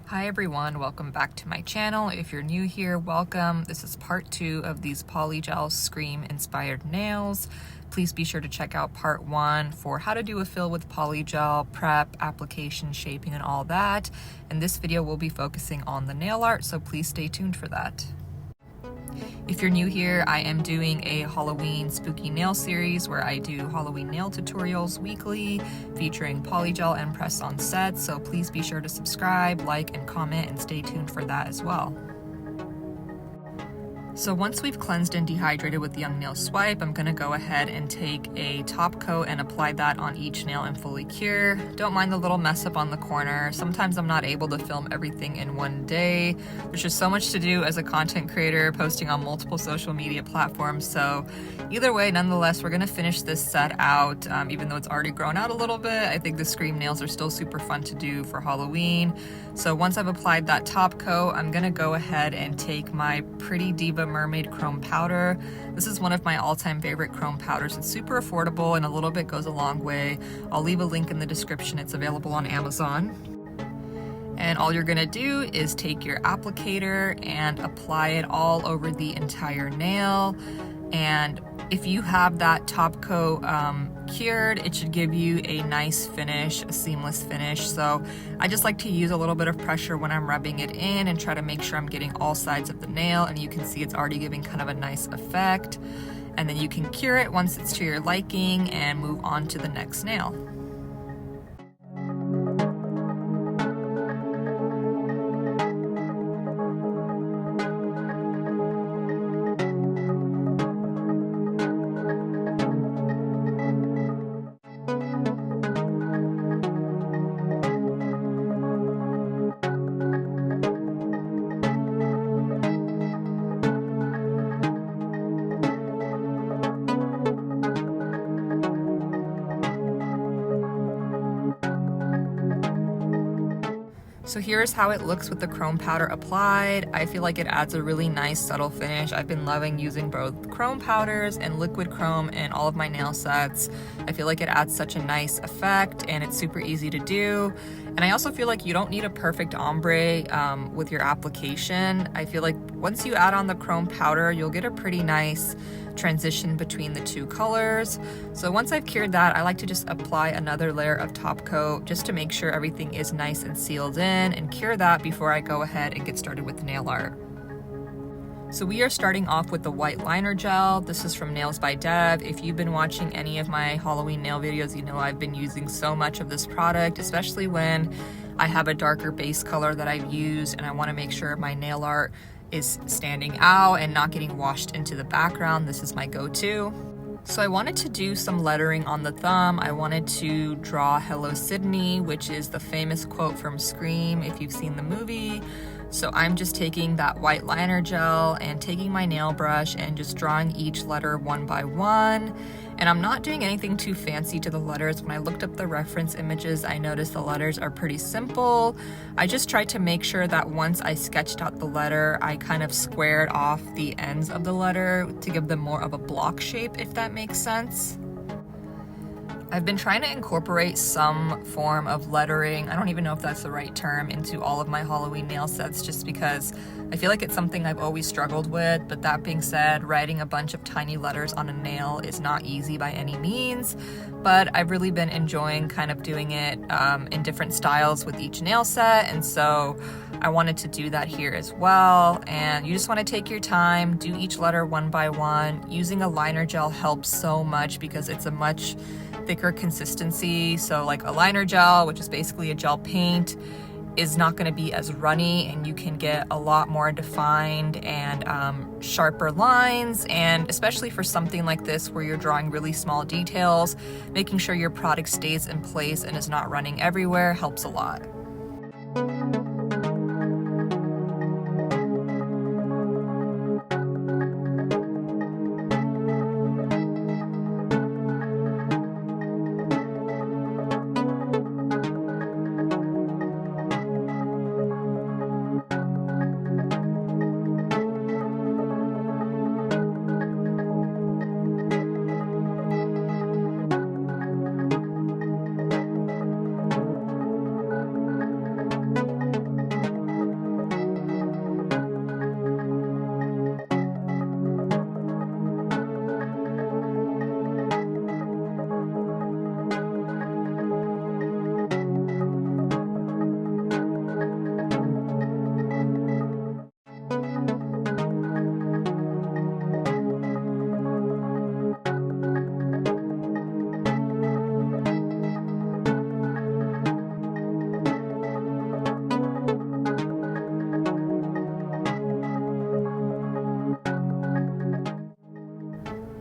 Hi everyone, welcome back to my channel. If you're new here, welcome. This is part 2 of these Polygel Scream inspired nails. Please be sure to check out part 1 for how to do a fill with Polygel, prep, application, shaping, and all that. And this video will be focusing on the nail art, so please stay tuned for that. If you're new here, I am doing a Halloween spooky nail series where I do Halloween nail tutorials weekly featuring polygel and press-on sets, so please be sure to subscribe, like, and comment, and stay tuned for that as well. So once we've cleansed and dehydrated with Young Nail Swipe, I'm gonna go ahead and take a top coat and apply that on each nail and fully cure. Don't mind the little mess up on the corner. Sometimes I'm not able to film everything in one day. There's just so much to do as a content creator, posting on multiple social media platforms. So either way, nonetheless, we're gonna finish this set out. Even though it's already grown out a little bit, I think the Scream nails are still super fun to do for Halloween. So once I've applied that top coat, I'm gonna go ahead and take my Pretty Diva Mermaid Chrome Powder. This is one of my all-time favorite chrome powders. It's super affordable and a little bit goes a long way. I'll leave a link in the description. It's available on Amazon. And all you're gonna do is take your applicator and apply it all over the entire nail. And if you have that top coat cured, it should give you a nice finish, a seamless finish. So I just like to use a little bit of pressure when I'm rubbing it in and try to make sure I'm getting all sides of the nail, and you can see it's already giving kind of a nice effect. And then you can cure it once it's to your liking and move on to the next nail. So here's how it looks with the chrome powder applied. I feel like it adds a really nice subtle finish. I've been loving using both chrome powders and liquid chrome in all of my nail sets. I feel like it adds such a nice effect and it's super easy to do. And I also feel like you don't need a perfect ombre with your application. I feel like once you add on the chrome powder, you'll get a pretty nice transition between the two colors. So once I've cured that, I like to just apply another layer of top coat just to make sure everything is nice and sealed in, and cure that before I go ahead and get started with the nail art. So we are starting off with the white liner gel. This is from Nails by Dev. If you've been watching any of my Halloween nail videos, you know I've been using so much of this product, especially when I have a darker base color that I've used and I want to make sure my nail art is standing out and not getting washed into the background. This is my go-to. So I wanted to do some lettering on the thumb. I wanted to draw "Hello Sidney," which is the famous quote from Scream if you've seen the movie. So I'm just taking that white liner gel and taking my nail brush and just drawing each letter one by one. And I'm not doing anything too fancy to the letters. When I looked up the reference images, I noticed the letters are pretty simple. I just tried to make sure that once I sketched out the letter, I kind of squared off the ends of the letter to give them more of a block shape, if that makes sense. I've been trying to incorporate some form of lettering, I don't even know if that's the right term, into all of my Halloween nail sets just because I feel like it's something I've always struggled with. But that being said, writing a bunch of tiny letters on a nail is not easy by any means, but I've really been enjoying kind of doing it in different styles with each nail set, and so I wanted to do that here as well. And you just want to take your time, do each letter one by one. Using a liner gel helps so much because it's a much thicker consistency. So like a liner gel, which is basically a gel paint, is not going to be as runny, and you can get a lot more defined and sharper lines. And especially for something like this where you're drawing really small details, making sure your product stays in place and is not running everywhere helps a lot.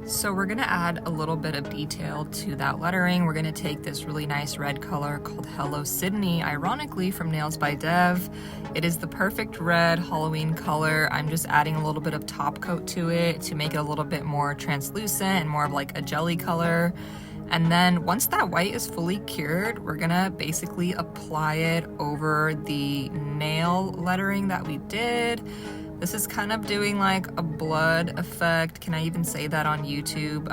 So we're gonna add a little bit of detail to that lettering. We're gonna take this really nice red color called Hello Sydney, ironically from Nails by Dev. It is the perfect red Halloween color. I'm just adding a little bit of top coat to it to make it a little bit more translucent and more of like a jelly color. And then once that white is fully cured, we're gonna basically apply it over the nail lettering that we did. This is kind of doing like a blood effect. Can I even say that on YouTube?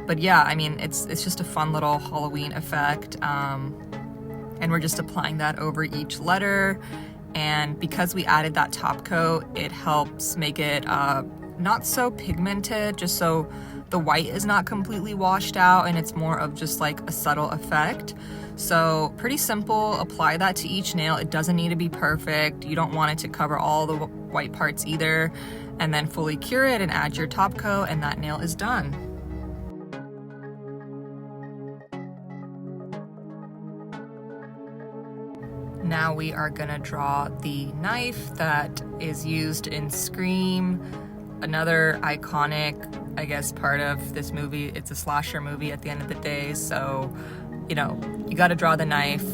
But yeah, I mean, it's just a fun little Halloween effect. And we're just applying that over each letter. And because we added that top coat, it helps make it not so pigmented, just so the white is not completely washed out and it's more of just like a subtle effect. So pretty simple, apply that to each nail. It doesn't need to be perfect. You don't want it to cover all the white parts either. And then fully cure it and add your top coat and that nail is done. Now we are gonna draw the knife that is used in Scream, another iconic, I guess, part of this movie. It's a slasher movie at the end of the day, so you know, you got to draw the knife.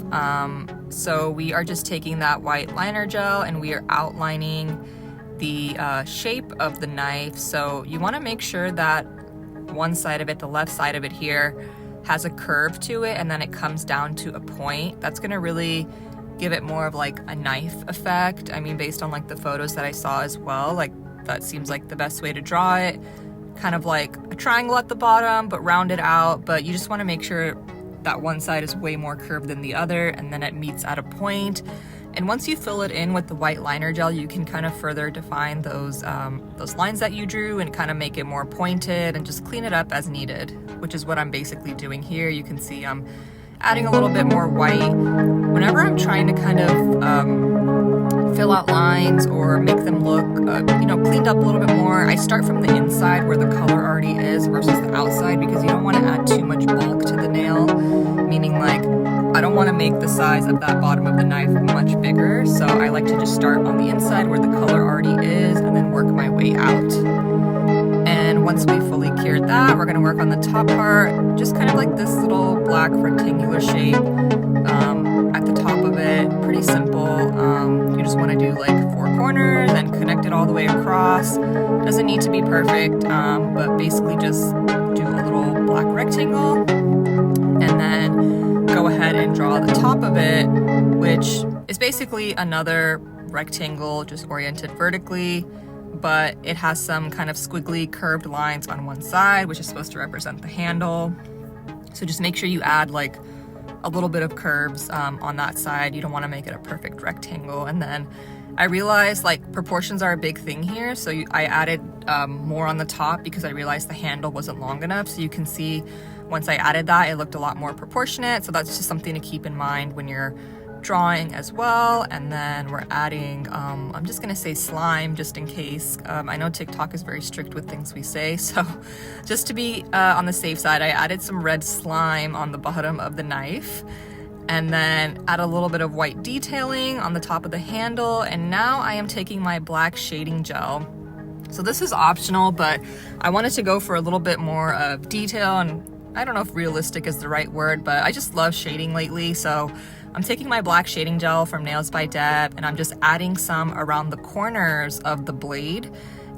So we are just taking that white liner gel and we are outlining the shape of the knife. So you want to make sure that one side of it, the left side of it here, has a curve to it and then it comes down to a point. That's going to really give it more of like a knife effect. I mean, based on like the photos that I saw as well, like that seems like the best way to draw it. Kind of like a triangle at the bottom, but rounded out. But you just want to make sure that one side is way more curved than the other, and then it meets at a point. And once you fill it in with the white liner gel, you can kind of further define those lines that you drew and kind of make it more pointed and just clean it up as needed, which is what I'm basically doing here. You can see I'm adding a little bit more white. Whenever I'm trying to kind of fill out lines or make them look, cleaned up a little bit more, I start from the inside where the color already is versus the outside, because you don't want to add too much bulk to the nail, meaning like I don't want to make the size of that bottom of the knife much bigger. So I like to just start on the inside where the color already is and then work my way out. And once we fully cured that, we're going to work on the top part, just kind of like this little black rectangular shape at the top of it. Pretty simple. You just want to do like 4 corners and connect it all the way across. Doesn't need to be perfect, but basically just do a little black rectangle and then go ahead and draw the top of it, which is basically another rectangle just oriented vertically, but it has some kind of squiggly curved lines on one side, which is supposed to represent the handle. So just make sure you add like a little bit of curves on that side. You don't want to make it a perfect rectangle. And then I realized like proportions are a big thing here. So I added more on the top because I realized the handle wasn't long enough. So you can see once I added that, it looked a lot more proportionate. So that's just something to keep in mind when you're drawing as well. And then we're adding, I'm just gonna say slime just in case. I know TikTok is very strict with things we say, so just to be on the safe side, I added some red slime on the bottom of the knife and then add a little bit of white detailing on the top of the handle. And now I am taking my black shading gel. So this is optional, but I wanted to go for a little bit more of detail, and I don't know if realistic is the right word, but I just love shading lately. So I'm taking my black shading gel from Nails by Deb and I'm just adding some around the corners of the blade,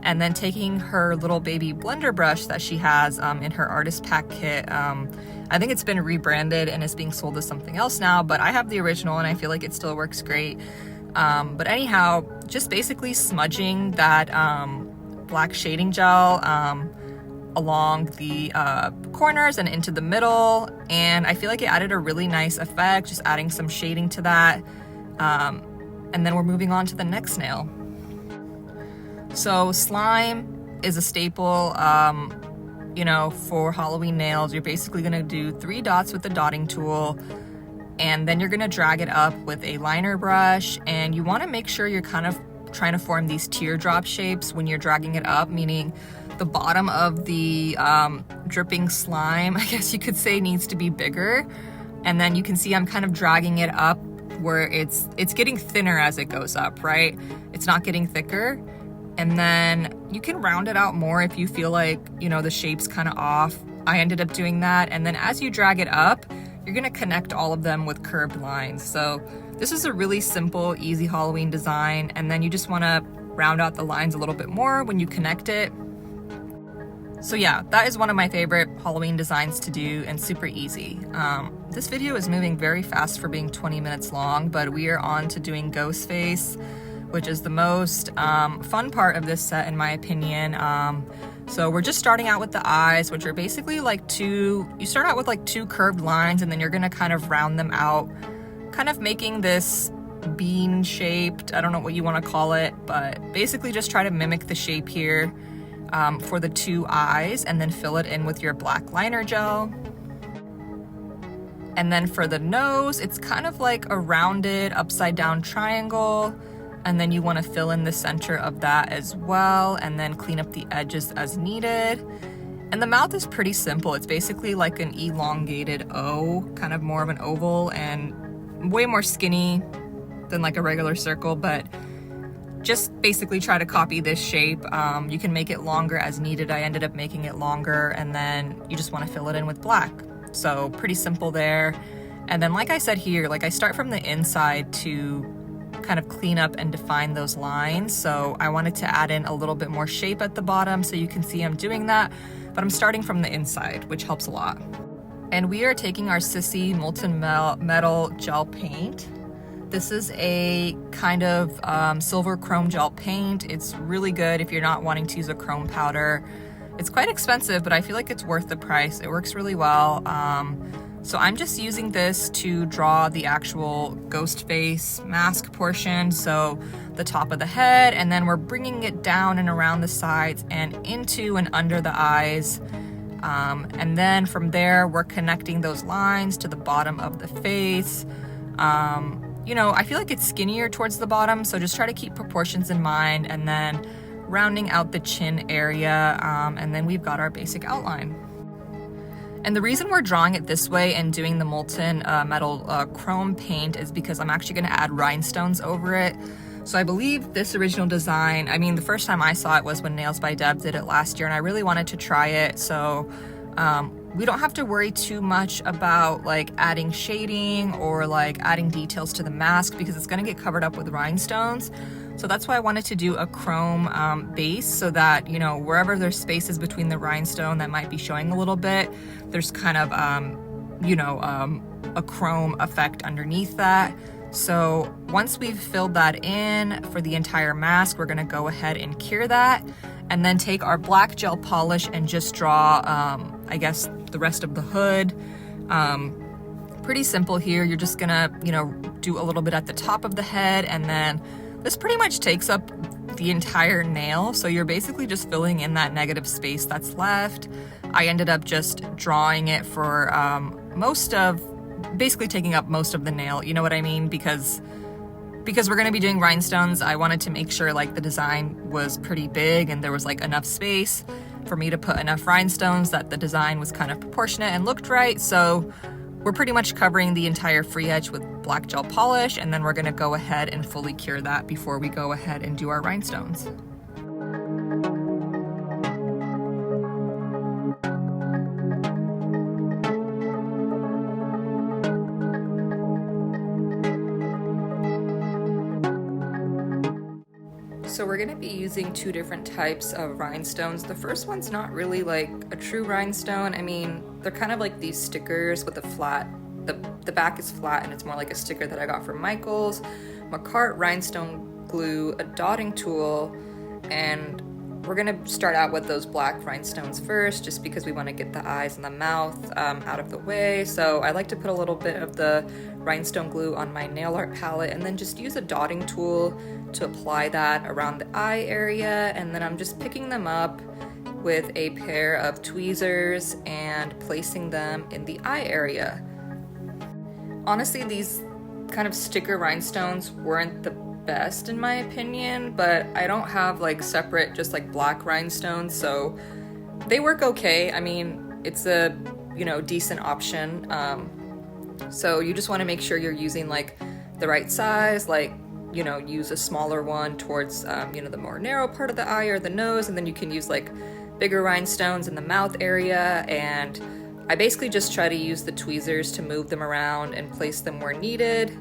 and then taking her little baby blender brush that she has in her artist pack kit. I think it's been rebranded and is being sold as something else now, but I have the original and I feel like it still works great. But anyhow, just basically smudging that black shading gel along the corners and into the middle, and I feel like it added a really nice effect, just adding some shading to that. And then we're moving on to the next nail. So slime is a staple, for Halloween nails. You're basically gonna do 3 dots with the dotting tool, and then you're gonna drag it up with a liner brush, and you wanna make sure you're kind of trying to form these teardrop shapes when you're dragging it up, meaning the bottom of the dripping slime, I guess you could say, needs to be bigger. And then you can see I'm kind of dragging it up where it's getting thinner as it goes up, right? It's not getting thicker. And then you can round it out more if you feel like, you know, the shape's kind of off. I ended up doing that. And then as you drag it up, you're gonna connect all of them with curved lines. So this is a really simple, easy Halloween design. And then you just wanna round out the lines a little bit more when you connect it. So yeah, that is one of my favorite Halloween designs to do and super easy. This video is moving very fast for being 20 minutes long, but we are on to doing Ghostface, which is the most fun part of this set in my opinion. So we're just starting out with the eyes, which are basically like you start out with like two curved lines and then you're gonna kind of round them out, kind of making this bean shaped, I don't know what you wanna call it, but basically just try to mimic the shape here for the two eyes and then fill it in with your black liner gel. And then for the nose, it's kind of like a rounded upside down triangle. And then you want to fill in the center of that as well and then clean up the edges as needed. And the mouth is pretty simple. It's basically like an elongated O, kind of more of an oval and way more skinny than like a regular circle, but just basically try to copy this shape. You can make it longer as needed. I ended up making it longer and then you just want to fill it in with black. So pretty simple there. And then like I said here, like I start from the inside to kind of clean up and define those lines. So I wanted to add in a little bit more shape at the bottom so you can see I'm doing that, but I'm starting from the inside, which helps a lot. And we are taking our Sissi molten metal gel paint. This is a kind of silver chrome gel paint. It's really good if you're not wanting to use a chrome powder. It's quite expensive, but I feel like it's worth the price. It works really well. So I'm just using this to draw the actual ghost face mask portion, so the top of the head, and then we're bringing it down and around the sides and into and under the eyes. And then from there, we're connecting those lines to the bottom of the face. You know, I feel like it's skinnier towards the bottom, so just try to keep proportions in mind, and then rounding out the chin area, and then we've got our basic outline. And the reason we're drawing it this way and doing the molten metal chrome paint is because I'm actually gonna add rhinestones over it. So I believe this original design, I mean, the first time I saw it was when Nails by Deb did it last year, and I really wanted to try it. So we don't have to worry too much about like adding shading or like adding details to the mask because it's gonna get covered up with rhinestones. So that's why I wanted to do a chrome base so that, you know, wherever there's spaces between the rhinestone that might be showing a little bit, there's kind of, a chrome effect underneath that. So once we've filled that in for the entire mask, we're gonna go ahead and cure that and then take our black gel polish and just draw, I guess, the rest of the hood. Pretty simple here. You're just gonna, you know, do a little bit at the top of the head, and then this pretty much takes up the entire nail, so you're basically just filling in that negative space that's left. I ended up just drawing it for basically taking up most of the nail, you know what I mean? Because we're gonna be doing rhinestones, I wanted to make sure like the design was pretty big and there was like enough space for me to put enough rhinestones that the design was kind of proportionate and looked right. So we're pretty much covering the entire free edge with black gel polish, and then we're gonna go ahead and fully cure that before we go ahead and do our rhinestones. So we're gonna be using two different types of rhinestones. The first one's not really like a true rhinestone. I mean, they're kind of like these stickers with a flat, the back is flat and it's more like a sticker that I got from Michael's. McCart rhinestone glue, a dotting tool, and we're gonna start out with those black rhinestones first, just because we wanna get the eyes and the mouth out of the way. So I like to put a little bit of the rhinestone glue on my nail art palette and then just use a dotting tool to apply that around the eye area. And then I'm just picking them up with a pair of tweezers and placing them in the eye area. Honestly, these kind of sticker rhinestones weren't the best in my opinion, but I don't have like separate just like black rhinestones, so they work okay. I mean, it's a, you know, decent option. So you just want to make sure you're using like the right size. Like you know, use a smaller one towards, you know, the more narrow part of the eye or the nose, and then you can use like bigger rhinestones in the mouth area. And I basically just try to use the tweezers to move them around and place them where needed.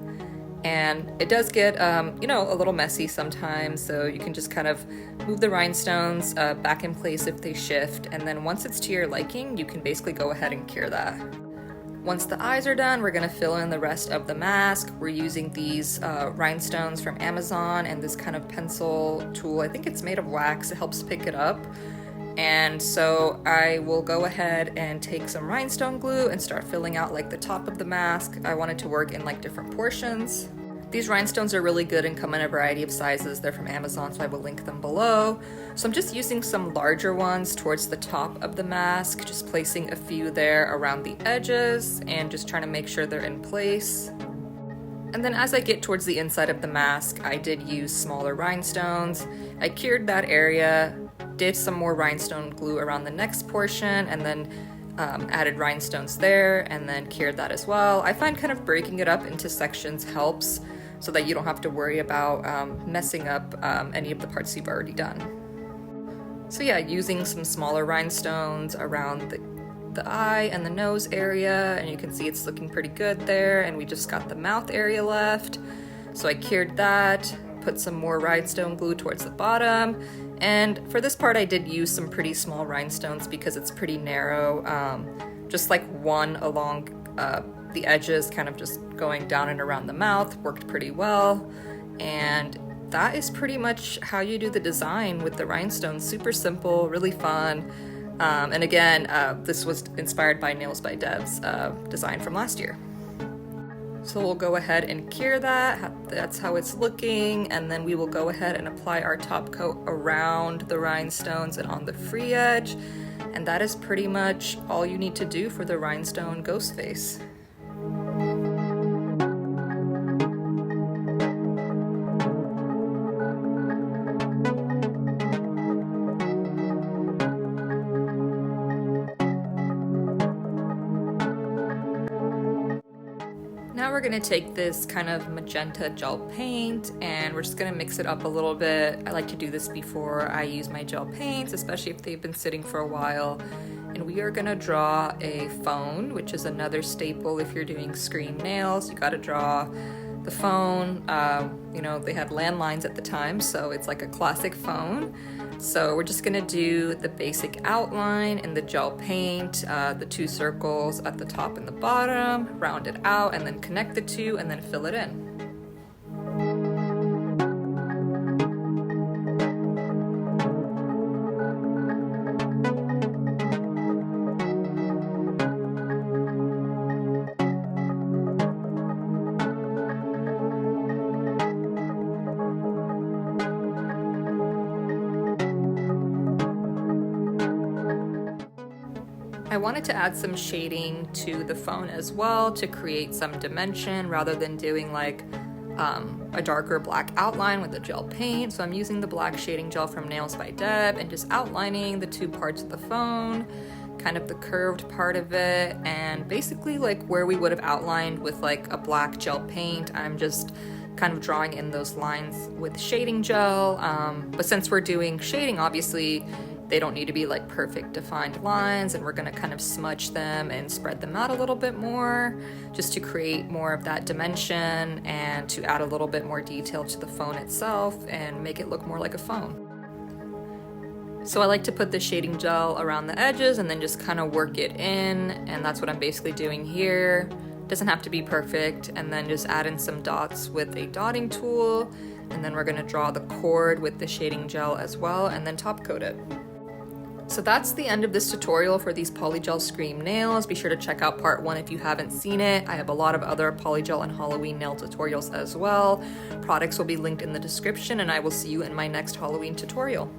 And it does get, you know, a little messy sometimes, so you can just kind of move the rhinestones back in place if they shift, and then once it's to your liking, you can basically go ahead and cure that. Once the eyes are done, we're gonna fill in the rest of the mask. We're using these rhinestones from Amazon and this kind of pencil tool. I think it's made of wax, it helps pick it up. And so I will go ahead and take some rhinestone glue and start filling out like the top of the mask. I wanted to work in like different portions. These rhinestones are really good and come in a variety of sizes. They're from Amazon, so I will link them below. So I'm just using some larger ones towards the top of the mask, just placing a few there around the edges and just trying to make sure they're in place. And then as I get towards the inside of the mask, I did use smaller rhinestones. I cured that area, did some more rhinestone glue around the next portion, and then added rhinestones there, and then cured that as well. I find kind of breaking it up into sections helps so that you don't have to worry about messing up any of the parts you've already done. So yeah, using some smaller rhinestones around the eye and the nose area, and you can see it's looking pretty good there, and we just got the mouth area left. So I cured that, put some more rhinestone glue towards the bottom, and for this part I did use some pretty small rhinestones because it's pretty narrow, just like one along the edges, kind of just going down and around the mouth, worked pretty well. And that is pretty much how you do the design with the rhinestones. Super simple, really fun. And again, this was inspired by Nails by Dev's design from last year. So we'll go ahead and cure that. That's how it's looking. And then we will go ahead and apply our top coat around the rhinestones and on the free edge. And that is pretty much all you need to do for the rhinestone ghost face. Now we're gonna take this kind of magenta gel paint and we're just gonna mix it up a little bit. I like to do this before I use my gel paints, especially if they've been sitting for a while. And we are gonna draw a phone, which is another staple if you're doing scream nails. You gotta draw the phone. You know, they had landlines at the time, so it's like a classic phone. So we're just gonna do the basic outline in the gel paint, the two circles at the top and the bottom, round it out, and then connect the two, and then fill it in. I wanted to add some shading to the phone as well to create some dimension rather than doing like a darker black outline with the gel paint. So I'm using the black shading gel from Nails by Deb and just outlining the two parts of the phone, kind of the curved part of it, and basically like where we would have outlined with like a black gel paint, I'm just kind of drawing in those lines with shading gel. But since we're doing shading, obviously they don't need to be like perfect defined lines, and we're gonna kind of smudge them and spread them out a little bit more just to create more of that dimension and to add a little bit more detail to the phone itself and make it look more like a phone. So I like to put the shading gel around the edges and then just kind of work it in, and that's what I'm basically doing here. Doesn't have to be perfect, and then just add in some dots with a dotting tool, and then we're gonna draw the cord with the shading gel as well, and then top coat it. So that's the end of this tutorial for these Polygel Scream nails. Be sure to check out part 1 if you haven't seen it. I have a lot of other Polygel and Halloween nail tutorials as well. Products will be linked in the description, and I will see you in my next Halloween tutorial.